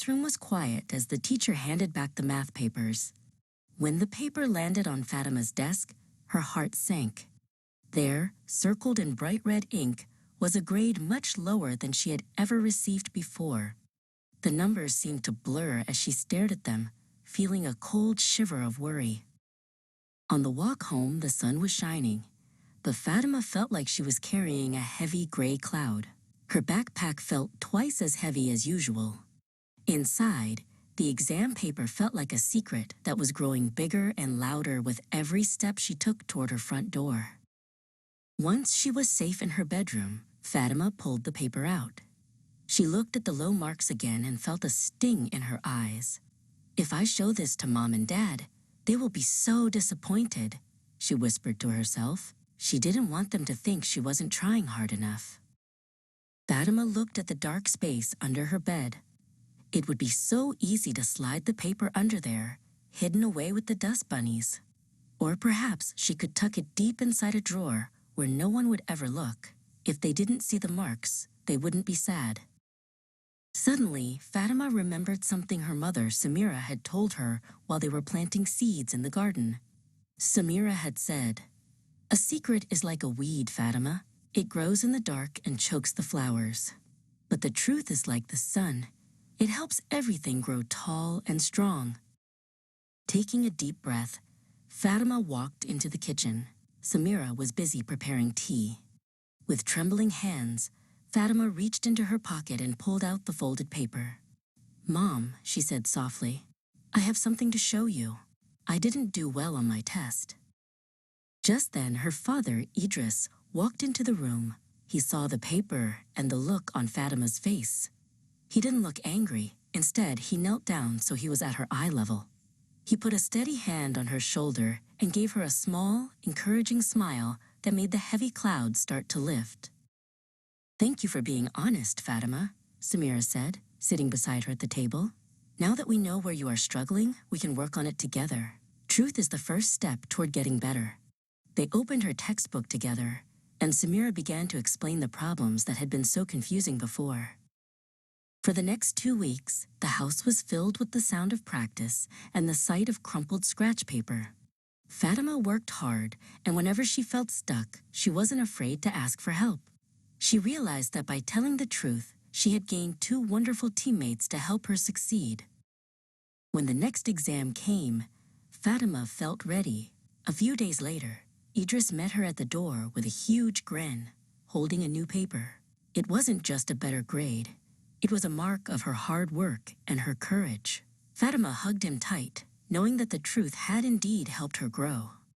classroom was quiet as the teacher handed back the math papers. When the paper landed on Fatima's desk, her heart sank. There, circled in bright red ink, was a grade much lower than she had ever received before. The numbers seemed to blur as she stared at them, feeling a cold shiver of worry. On the walk home, the sun was shining, but Fatima felt like she was carrying a heavy gray cloud. Her backpack felt twice as heavy as usual. Inside, the exam paper felt like a secret that was growing bigger and louder with every step she took toward her front door. Once she was safe in her bedroom, Fatima pulled the paper out. She looked at the low marks again and felt a sting in her eyes. "If I show this to Mom and Dad, they will be so disappointed," she whispered to herself. She didn't want them to think she wasn't trying hard enough. Fatima looked at the dark space under her bed. It would be so easy to slide the paper under there, hidden away with the dust bunnies. Or perhaps she could tuck it deep inside a drawer where no one would ever look. If they didn't see the marks, they wouldn't be sad. Suddenly, Fatima remembered something her mother, Samira, had told her while they were planting seeds in the garden. Samira had said, "A secret is like a weed, Fatima. It grows in the dark and chokes the flowers. But the truth is like the sun. It helps everything grow tall and strong." Taking a deep breath, Fatima walked into the kitchen. Samira was busy preparing tea. With trembling hands, Fatima reached into her pocket and pulled out the folded paper. "Mom," she said softly, "I have something to show you. I didn't do well on my test." Just then, her father, Idris, walked into the room. He saw the paper and the look on Fatima's face. He didn't look angry. Instead, he knelt down so he was at her eye level. He put a steady hand on her shoulder and gave her a small, encouraging smile that made the heavy clouds start to lift. "Thank you for being honest, Fatima," Samira said, sitting beside her at the table. "Now that we know where you are struggling, we can work on it together. Truth is the first step toward getting better." They opened her textbook together, and Samira began to explain the problems that had been so confusing before. For the next 2 weeks, the house was filled with the sound of practice and the sight of crumpled scratch paper. Fatima worked hard, and whenever she felt stuck, she wasn't afraid to ask for help. She realized that by telling the truth, she had gained 2 wonderful teammates to help her succeed. When the next exam came, Fatima felt ready. A few days later, Idris met her at the door with a huge grin, holding a new paper. It wasn't just a better grade. It was a mark of her hard work and her courage. Fatima hugged him tight, knowing that the truth had indeed helped her grow.